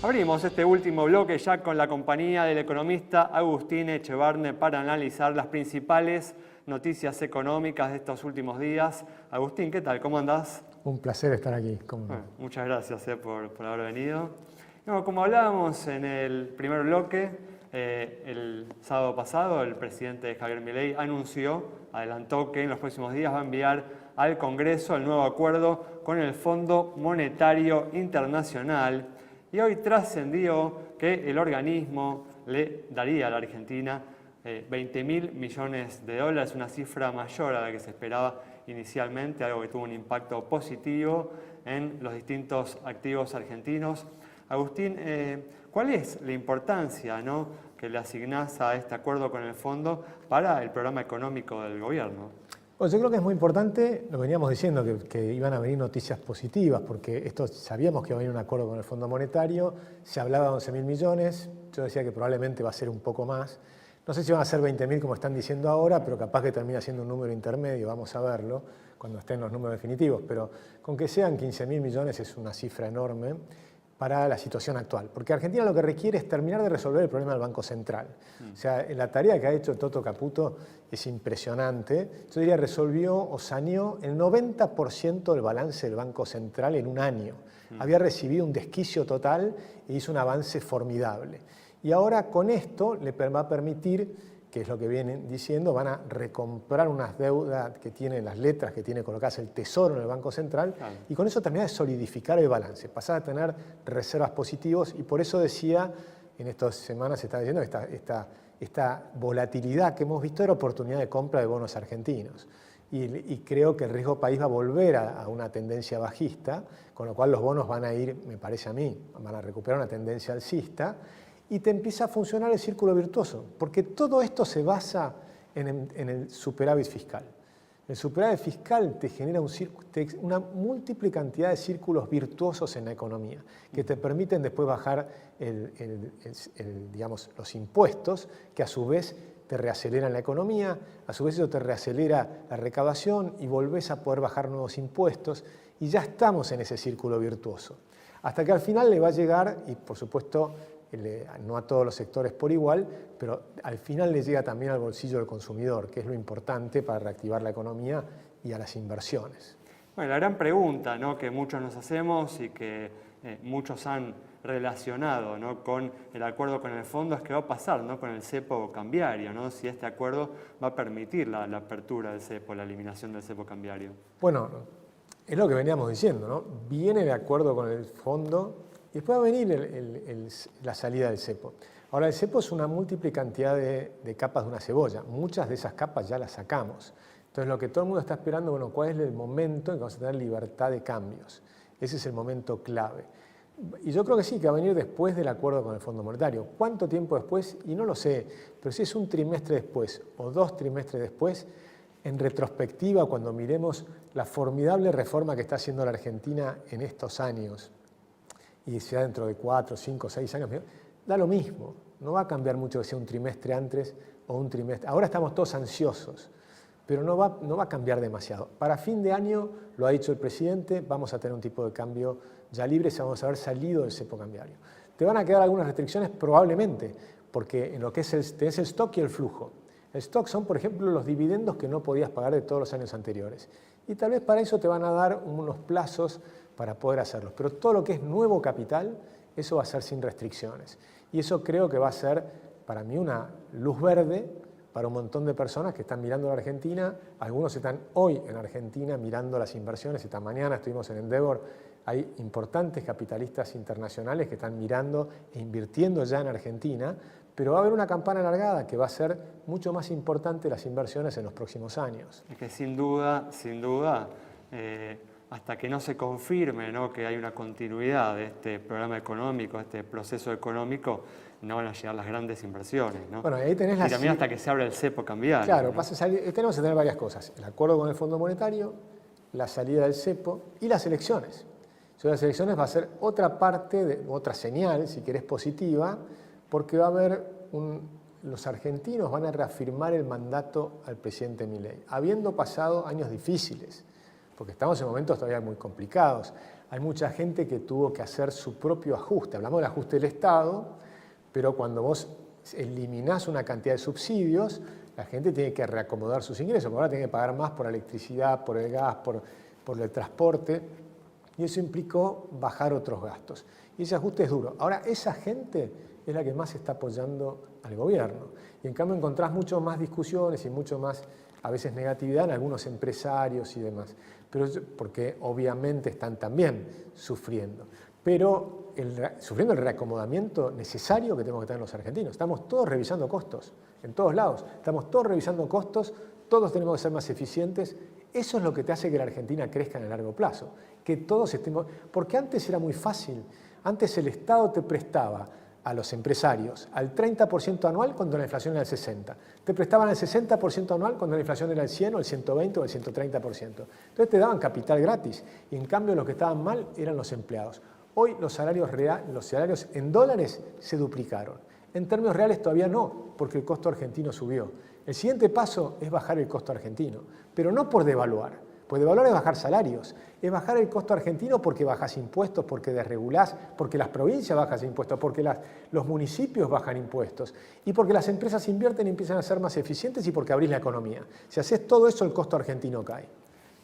Abrimos este último bloque ya con la compañía del economista Agustín Echevarne para analizar las principales noticias económicas de estos últimos días. Agustín, ¿qué tal? ¿Cómo andás? Un placer estar aquí. Bueno, muchas gracias por haber venido. Bueno, como hablábamos en el primer bloque, el sábado pasado el presidente Javier Milei adelantó que en los próximos días va a enviar al Congreso el nuevo acuerdo con el Fondo Monetario Internacional. Y hoy trascendió que el organismo le daría a la Argentina 20.000 millones de dólares, una cifra mayor a la que se esperaba inicialmente, algo que tuvo un impacto positivo en los distintos activos argentinos. Agustín, ¿cuál es la importancia, que le asignás a este acuerdo con el fondo para el programa económico del gobierno? Bueno, yo creo que es muy importante, lo veníamos diciendo, que iban a venir noticias positivas, porque esto sabíamos que iba a venir un acuerdo con el Fondo Monetario, se hablaba de 11.000 millones, yo decía que probablemente va a ser un poco más. No sé si van a ser 20.000 como están diciendo ahora, pero capaz que termina siendo un número intermedio, vamos a verlo cuando estén los números definitivos, pero con que sean 15.000 millones es una cifra enorme para la situación actual. Porque Argentina lo que requiere es terminar de resolver el problema del Banco Central. O sea, la tarea que ha hecho Toto Caputo es impresionante. Yo diría resolvió o saneó el 90% del balance del Banco Central en un año. Había recibido un desquicio total e hizo un avance formidable. Y ahora con esto le va a permitir, que es lo que vienen diciendo, van a recomprar unas deudas que tienen las letras, que tiene colocadas el Tesoro en el Banco Central, y con eso terminar de solidificar el balance, pasar a tener reservas positivas, y por eso decía, en estas semanas se está diciendo, esta volatilidad que hemos visto era oportunidad de compra de bonos argentinos. Y creo que el riesgo país va a volver a una tendencia bajista, con lo cual los bonos van a ir, me parece a mí, van a recuperar una tendencia alcista, y te empieza a funcionar el círculo virtuoso, porque todo esto se basa en el superávit fiscal. El superávit fiscal te genera una múltiple cantidad de círculos virtuosos en la economía, que te permiten después bajar digamos, los impuestos, que a su vez te reaceleran la economía, a su vez eso te reacelera la recaudación y volvés a poder bajar nuevos impuestos, y ya estamos en ese círculo virtuoso. Hasta que al final le va a llegar, y por supuesto, no a todos los sectores por igual, pero al final le llega también al bolsillo del consumidor, que es lo importante para reactivar la economía y a las inversiones. Bueno, la gran pregunta, que muchos nos hacemos y que muchos han relacionado, con el acuerdo con el fondo es qué va a pasar, con el cepo cambiario, si este acuerdo va a permitir la apertura del cepo, la eliminación del cepo cambiario. Bueno, es lo que veníamos diciendo, viene de acuerdo con el fondo. Y después va a venir la salida del cepo. Ahora, el cepo es una múltiple cantidad de capas de una cebolla. Muchas de esas capas ya las sacamos. Entonces, lo que todo el mundo está esperando, bueno, ¿cuál es el momento en que vamos a tener libertad de cambios? Ese es el momento clave. Y yo creo que sí, que va a venir después del acuerdo con el Fondo Monetario. ¿Cuánto tiempo después? Y no lo sé, pero si es un trimestre después o 2 trimestres después, en retrospectiva, cuando miremos la formidable reforma que está haciendo la Argentina en estos años, y sea dentro de 4, 5, 6 años, da lo mismo. No va a cambiar mucho que sea un trimestre antes o un trimestre. Ahora estamos todos ansiosos, pero no va a cambiar demasiado. Para fin de año, lo ha dicho el presidente, vamos a tener un tipo de cambio ya libre, vamos a haber salido del cepo cambiario. ¿Te van a quedar algunas restricciones? Probablemente, porque en lo que tenés el stock y el flujo. El stock son, por ejemplo, los dividendos que no podías pagar de todos los años anteriores. Y tal vez para eso te van a dar unos plazos para poder hacerlos. Pero todo lo que es nuevo capital, eso va a ser sin restricciones. Y eso creo que va a ser, para mí, una luz verde para un montón de personas que están mirando la Argentina. Algunos están hoy en Argentina mirando las inversiones. Esta mañana estuvimos en Endeavor. Hay importantes capitalistas internacionales que están mirando e invirtiendo ya en Argentina. Pero va a haber una campana alargada que va a ser mucho más importante las inversiones en los próximos años. Es que sin duda, hasta que no se confirme que hay una continuidad de este programa económico, este proceso económico, no van a llegar las grandes inversiones. Bueno, ahí tenés y también hasta que se abra el cepo cambiario. Claro, tenemos que tener varias cosas. El acuerdo con el Fondo Monetario, la salida del cepo y las elecciones. Las elecciones va a ser otra parte, otra señal, si querés, positiva, porque va a haber los argentinos van a reafirmar el mandato al presidente Milei, habiendo pasado años difíciles, porque estamos en momentos todavía muy complicados. hay mucha gente que tuvo que hacer su propio ajuste. Hablamos del ajuste del Estado, pero cuando vos eliminás una cantidad de subsidios, la gente tiene que reacomodar sus ingresos, porque ahora tiene que pagar más por la electricidad, por el gas, por el transporte, y eso implicó bajar otros gastos. Y ese ajuste es duro. Ahora, esa gente es la que más está apoyando al gobierno. Y en cambio encontrás mucho más discusiones y mucho más, a veces, negatividad en algunos empresarios y demás. Pero porque obviamente están también sufriendo. Pero sufriendo el reacomodamiento necesario que tenemos que tener los argentinos. Estamos todos revisando costos, en todos lados. Estamos todos revisando costos, todos tenemos que ser más eficientes. Eso es lo que te hace que la Argentina crezca en el largo plazo. Que todos estemos... Porque antes era muy fácil. Antes el Estado te prestaba a los empresarios al 30% anual cuando la inflación era el 60%. Te prestaban el 60% anual cuando la inflación era el 100% o el 120% o el 130%. Entonces te daban capital gratis. Y en cambio los que estaban mal eran los empleados. Hoy los salarios en dólares se duplicaron. En términos reales todavía no, porque el costo argentino subió. El siguiente paso es bajar el costo argentino, pero no por devaluar. Pues devaluar es bajar salarios, es bajar el costo argentino porque bajas impuestos, porque desregulás, porque las provincias bajan impuestos, porque los municipios bajan impuestos y porque las empresas invierten y empiezan a ser más eficientes y porque abrís la economía. Si haces todo eso, el costo argentino cae.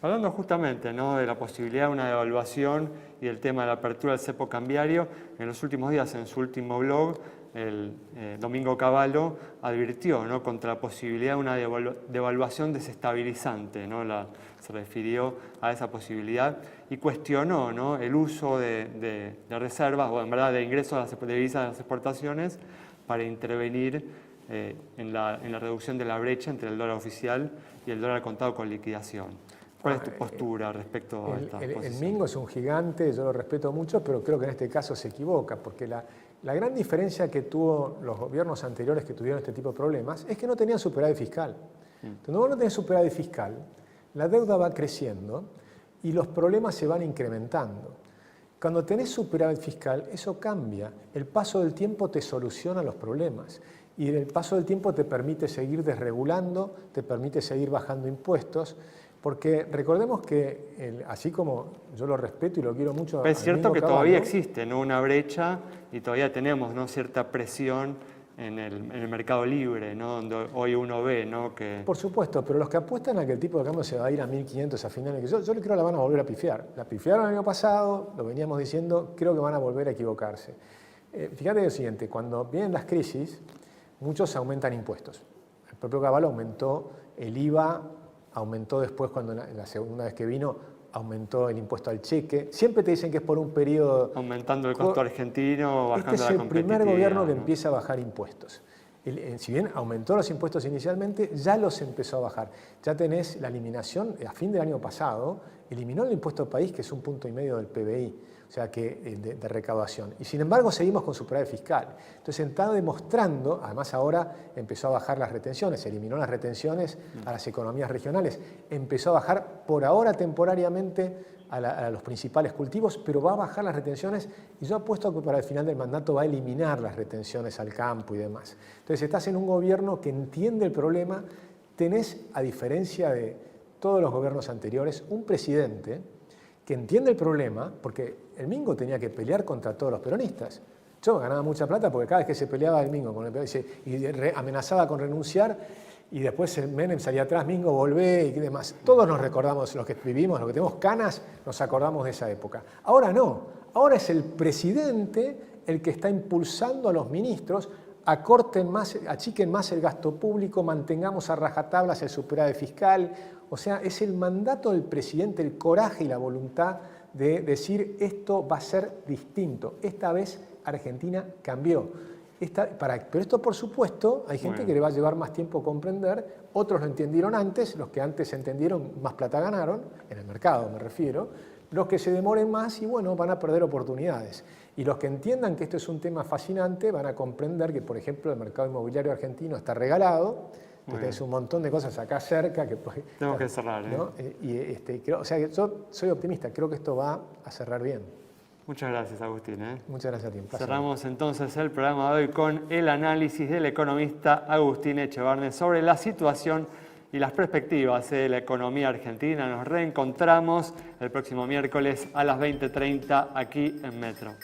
Hablando justamente, ¿no?, de la posibilidad de una devaluación y del tema de la apertura del cepo cambiario, en los últimos días, en su último blog, el Domingo Cavallo advirtió, ¿no?, contra la posibilidad de una devaluación desestabilizante, ¿no? Se refirió a esa posibilidad y cuestionó, ¿no?, el uso de reservas, o en verdad de ingresos de divisas de las exportaciones para intervenir en la reducción de la brecha entre el dólar oficial y el dólar contado con liquidación. ¿Cuál es tu postura respecto a esta posición? El Mingo es un gigante, yo lo respeto mucho, pero creo que en este caso se equivoca, porque la gran diferencia que tuvo los gobiernos anteriores que tuvieron este tipo de problemas es que no tenían superávit fiscal. Cuando vos no tenés superávit fiscal, la deuda va creciendo y los problemas se van incrementando. Cuando tenés superávit fiscal, eso cambia. El paso del tiempo te soluciona los problemas y el paso del tiempo te permite seguir desregulando, te permite seguir bajando impuestos, porque recordemos que, así como yo lo respeto y lo quiero mucho... Pero es cierto que todavía existe, ¿no?, una brecha y todavía tenemos, ¿no?, cierta presión en el mercado libre, ¿no?, donde hoy uno ve, ¿no?, que... Por supuesto, pero los que apuestan a que el tipo de cambio se va a ir a 1.500 a finales, yo creo que la van a volver a pifiar. La pifiaron el año pasado, lo veníamos diciendo, creo que van a volver a equivocarse. Fíjate lo siguiente, cuando vienen las crisis, muchos aumentan impuestos. El propio Cavallo aumentó el IVA, aumentó después cuando la segunda vez que vino, aumentó el impuesto al cheque. Siempre te dicen que es por un periodo... Aumentando el costo argentino, bajando la competitividad. Este es el primer gobierno que ¿no?, empieza a bajar impuestos. Si bien aumentó los impuestos inicialmente, ya los empezó a bajar. Ya tenés la eliminación, a fin del año pasado, eliminó el impuesto país, que es 1,5 puntos del PBI, o sea, de recaudación. Y sin embargo seguimos con superávit fiscal. Entonces está demostrando, además ahora empezó a bajar las retenciones, eliminó las retenciones a las economías regionales, empezó a bajar por ahora temporariamente a los principales cultivos, pero va a bajar las retenciones y yo apuesto que para el final del mandato va a eliminar las retenciones al campo y demás. Entonces estás en un gobierno que entiende el problema, tenés, a diferencia de todos los gobiernos anteriores, un presidente que entiende el problema, porque el Mingo tenía que pelear contra todos los peronistas. Yo ganaba mucha plata porque cada vez que se peleaba el Mingo con el peronismo y amenazaba con renunciar, y después el Menem salía atrás, Mingo, volvé y demás. Todos nos recordamos, los que vivimos, los que tenemos canas, nos acordamos de esa época. Ahora no, ahora es el presidente el que está impulsando a los ministros acorten más, achiquen más el gasto público, mantengamos a rajatablas el superávit fiscal. O sea, es el mandato del presidente, el coraje y la voluntad de decir esto va a ser distinto. Esta vez Argentina cambió. Pero esto, por supuesto, hay gente que le va a llevar más tiempo comprender, otros lo entendieron antes, los que antes entendieron más plata ganaron, en el mercado me refiero, los que se demoren más y bueno, van a perder oportunidades. Y los que entiendan que esto es un tema fascinante van a comprender que, por ejemplo, el mercado inmobiliario argentino está regalado, que tenés un montón de cosas acá cerca que... Tengo que cerrar, ¿no? O sea, yo soy optimista, creo que esto va a cerrar bien. Muchas gracias, Agustín. Muchas gracias a ti. Cerramos entonces el programa de hoy con el análisis del economista Agustín Echevarne sobre la situación y las perspectivas de la economía argentina. Nos reencontramos el próximo miércoles a las 20:30 aquí en Metro.